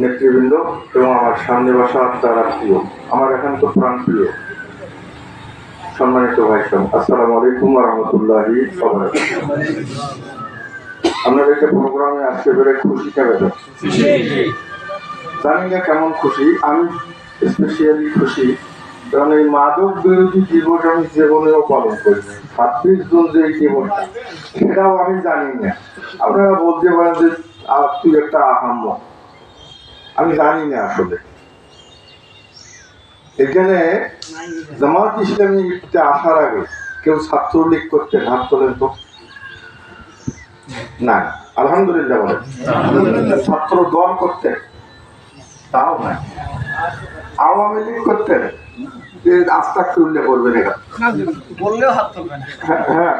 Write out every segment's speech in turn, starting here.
নেতৃবৃন্দ এবং আমার সামনে বসা তার আত্মীয়, আমার একান্ত প্রাণ প্রিয় সম্মানিত ভাই সাহেব, আসসালামু আলাইকুম ওয়া রাহমাতুল্লাহি ওয়া বারাকাতুহু। আপনাদেরকে প্রোগ্রামে আসতে পেরে খুশি কেমন? জানি না কেমন খুশি, আমি স্পেশালি খুশি কারণ এই মাদক বিরোধী দিবস আমি জীবনেও পালন করি। 26 জুন যে দিবসটা, সেটাও আমি জানি না। আপনারা বলতে পারেন যে তুই একটা আহাম্মক, আমি জানি না আসলে। এখানে জামাত ইসলামী আসার আগে কেউ ছাত্রলীগ করতেন? হাত তোলেন তো। না, আলহামদুলিল্লাহ বলেন। ছাত্র দল করতেন? তাও না। আওয়ামী লীগ করতেন? আস্থা তুললে বলবেন এটা, বললেও হাত তুলবেন। হ্যাঁ,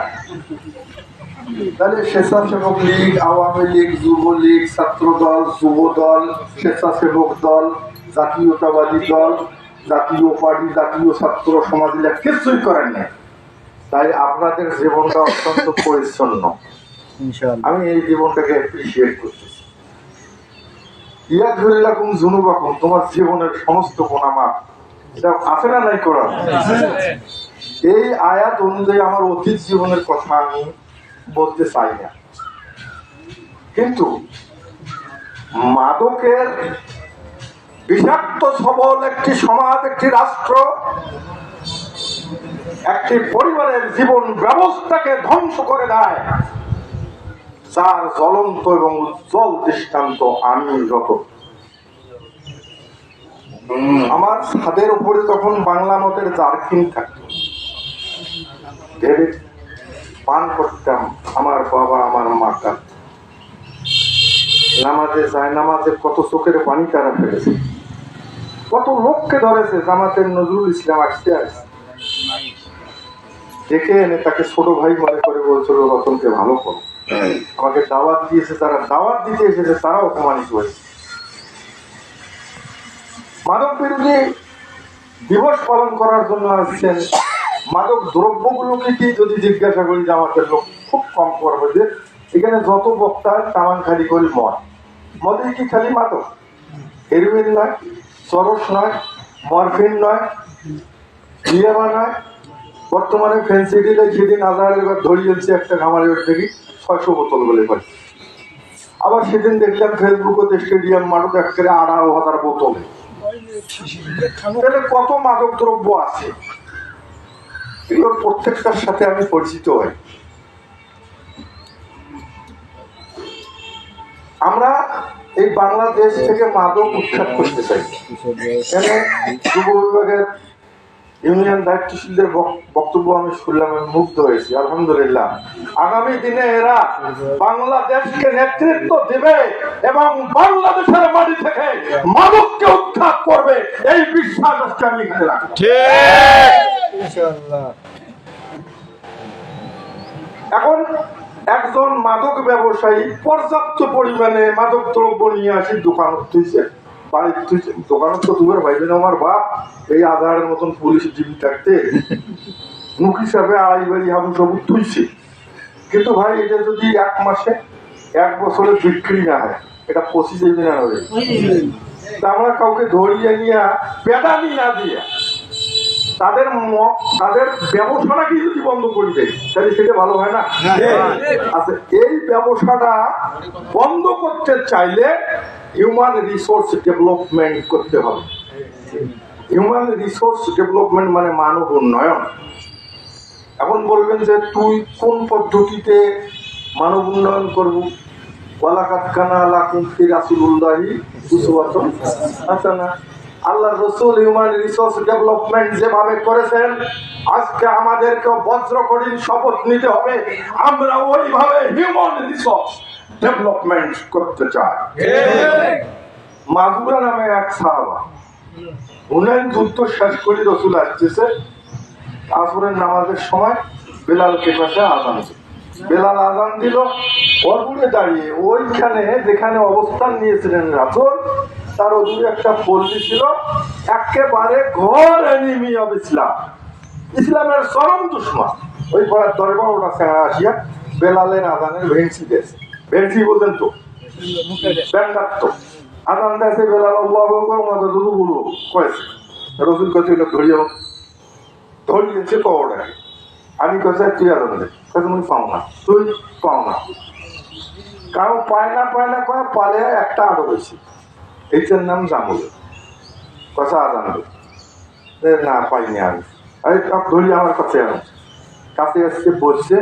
তাহলে স্বেচ্ছাসেবক লীগ, আওয়ামী লীগ, যুবলীগ, ছাত্র দল, যুব দল, স্বেচ্ছাসেবক দল, জাতীয়তাবাদী দল, জাতীয় পার্টি, জাতীয় ছাত্র সমাজ কিছুই করেন না। তাই আপনাদের জীবনটা অত্যন্ত পরিচ্ছন্ন। আমি এই জীবনটাকে অ্যাপ্রিসিয়েট করতেছি। ইয়াগফিরলাকুম যুনুবাকুম, তোমার জীবনের সমস্ত গুনাহ মাফ। এটা আছে না নাই কোরআন? এই আয়াত অনুযায়ী আমার অতীত জীবনের কথা আমি বলতে চাই না, কিন্তু মাদকের বিষাক্ত সবল একটি সমাজ, একটি রাষ্ট্র, একটি পরিবারের জীবন ব্যবস্থাকে ধ্বংস করে দেয়, যার জ্বলন্ত এবং উজ্জ্বল দৃষ্টান্ত আমি যত। আমার ছাদের উপরে তখন বাংলা মতের জারকিন থাকতো, ভেবে পান করতাম। আমার বাবা আমার মা কাঁদত, নামাজে যায়, নামাজে কত চোখের পানি তারা ফেলেছে, কত লোককে ধরেছে। জামাতের নজরুল ইসলাম আসতে দেখে এনে তাকে ছোট ভাই মনে করে বলছিল রতনকে ভালো করো। আমাকে দাওয়াত দিয়েছে, তারা দাওয়াত দিতে এসেছে, তারা অপমানিত হয়েছে। মাদক বিরোধী দিবস পালন করার জন্য আসছেন। মাদক দ্রব্যগুলোকে কি যদি জিজ্ঞাসা করি, জামাতের লোক খুব কম করবে যে এখানে যত বক্তা তামান খালি করি মদ। মদে কি খালি মাদক? হেরোইন নয়, চরস নয়, মরফিন নয়, ইয়াবা নয়, বর্তমানে ফেন্সিডিলে সেদিন আজারের এবার ধরিয়েছে একটা খামারের থেকে 600 বোতল বলে পারে। আবার সেদিন দেখলাম ফেসবুকে স্টেডিয়াম মাদক একেবারে 18,000 বোতলে। তাহলে কত মাদক দ্রব্য আছে, এগুলোর প্রত্যেকটার সাথে আমি পরিচিত হই। আমরা এই বাংলাদেশ থেকে মাদক উৎখাত করতে চাই। যুব বিভাগের ইউনিয়ন দায়িত্বশীলদের বক্তব্য আমি শুনলাম, আমি মুগ্ধ হয়েছি। আলহামদুলিল্লাহ, আগামী দিনে এরা বাংলাদেশকে নেতৃত্ব দেবে এবং বাংলাদেশের মাটি থেকে মাদককে উৎখাত করবে, এই বিশ্বাস আমি এখানে রাখি। এখন একজন মাদক ব্যবসায়ী পর্যাপ্ত পরিমাণে মাদক দ্রব্য নিয়ে আসি দোকানত তুইছে, বাড়ির তুইছে। দোকানত তো দূরের ভাইবেন আমার বাপ এই আধারের মতন পুলিশ জিবি থাকতে মুখ হিসাবে 2.5 বাড়ি হাবু সবুজ তুইছে। কিন্তু ভাই এটা যদি 1 মাসে 1 বছরে বিক্রি না হয়, এটা 25 দিন হবে। আমরা কাউকে ধরিয়ে নিয়ে পেদানি না দিয়ে তাদের ব্যবসাটাকে যদি বন্ধ করে দেয়, তাহলে সেটা ভালো হয় না? আচ্ছা, এই ব্যবসাটা বন্ধ করতে চাইলে হিউম্যান রিসোর্স ডেভেলপমেন্ট করতে হবে। হিউম্যান রিসোর্স ডেভেলপমেন্ট মানে মানব উন্নয়ন। এখন বলবেন যে তুই কোন পদ্ধতিতে মানব উন্নয়ন করবো? ওয়ালাকাদ কানা লাকুম ফি রাসূলিল্লাহি উসওয়াতুন হাসানাহ। আল্লাহর রাসূল হিউম্যান রিসোর্স ডেভেলপমেন্ট যেভাবে করেছেন, আজকে আমাদেরকে বজ্র কঠিন শপথ নিতে হবে আমরা ওইভাবে হিউম্যান রিসোর্স ডেভেলপমেন্ট করতে চাই। মাগুরা নামে এক সাহাবা, হুনাইন যুদ্ধ শেষ করে রাসূল আসতেছে, আসরের নামাজের সময় বেলালকে পাশে আযান দিল। বেলাল আযান দিল, অদূরে দাঁড়িয়ে ওইখানে যেখানে অবস্থান নিয়েছিলেন রাসূল, তার অদূরে একটা পল্লী ছিল, একেবারে ঘর এনিমি অব ইসলাম, ইসলামের চরম দুশমন। ওই পাড়ার দরবার ওটা চেহারা আসিয়া বেলালের আযানের ভেন্সি দিয়েছে। ভেন্সি বলতেন তো, ব্যঙ্গাত্ম আজান দেশে বেলাল আল্লাহু আকবার ওনাদের দুগুলো কয়েছে রসুল কাছে ধরিও ধরিয়েছে কওড়া আমি কাছে তুই আজান দে কাছে মুই পাও না তুই পাও না কারণ পায় না কয় পালে একটা আরো বেশি এইটার নাম জামুল কথা আজান দে না পাইনি আমি ধরি আমার কাছে আনো কাছে আসছে বসছে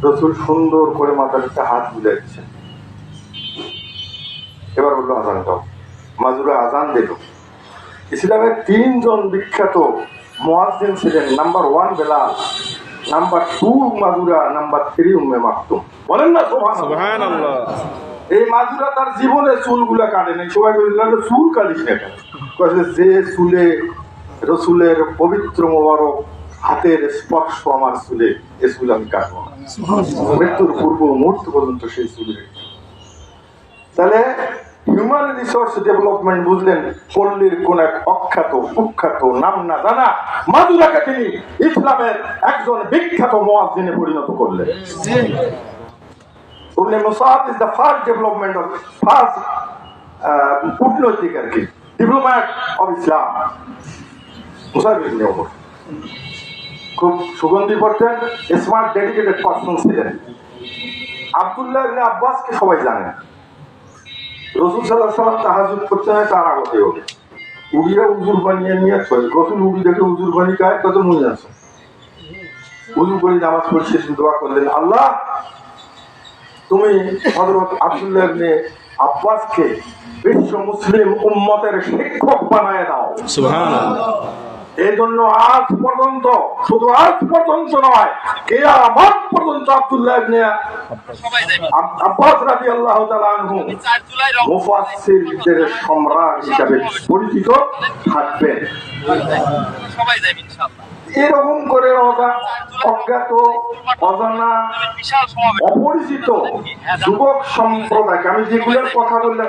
রসুল সুন্দর করে মাথাটা হাত বুঝে দিচ্ছে এবার বললো আজান দাও মাজুরা আজান দিল ইসলামের 3 জন বিখ্যাত মুয়াজ্জিন ছিলেন নাম্বার 1 বেলাল নাম্বার 2 মাজুরা নাম্বার 3 উম্মে মাকতুম বলেন না সুবহানাল্লাহ এই মাজুরা তার জীবনে চুলগুলা কাটে নাই সবাই বললেন চুল কাটিস না কেন কইছে যে চুলে রসুলের পবিত্র মোবারক হাতের স্পর্শ আমার চুলে এ চুল আমি কাটবো না মৃত্যুর পূর্ব মুহূর্ত পর্যন্ত সেই চুলে তাহলে হিউম্যান রিসোর্স ডেভেলপমেন্ট বুঝলেন পল্লীর কোন এক অখ্যাত কুখ্যাত নাম না জানা মাজুরাকে তিনি ইসলামের একজন বিখ্যাত মুয়াজ্জিনে পরিণত করলেন উনি Musab is the first development of first কূটনৈতিক আর কি diplomat of Islam Musab ibn Umar খুব সুগন্ধি করতেন স্মার্ট ডেডিকেটেড পার্সন ছিলেন আব্দুল্লাহ ইবনে আব্বাসকে সবাই জানেন রসুল সাল্লাল্লাহু আলাইহি ওয়াসাল্লাম তাহাজ্জুদ করতে হয় তার আগতে হবে উড়িয়া উজুর বানিয়ে নিয়ে রসুল উড়ি দেখে উজুর বানি খায় কত মনে আছে উজু করে নামাজ পড়ছে দোয়া করলেন আল্লাহ তুমি হযরত আব্দুল্লাহ ইবনে আব্বাসকে বিশ্ব মুসলিম উম্মতের শিক্ষক বানায় দাও সুবহানাল্লাহ এই জন্য আজ পর্যন্ত শুধু আজ পর্যন্ত নয় কিয়ামত পর্যন্ত আব্দুল্লাহ ইবনে আব্বাস রাদিয়াল্লাহু তাআলা আনহু মুফাসসিরদের সম্রাট হিসেবে পরিচিত থাকবেন সবাই যাবে ইনশাআল্লাহ এরকম করে অজ্ঞাত অজানা অপরিচিত যুবক সম্প্রদায় আমি যেগুলোর কথা বললাম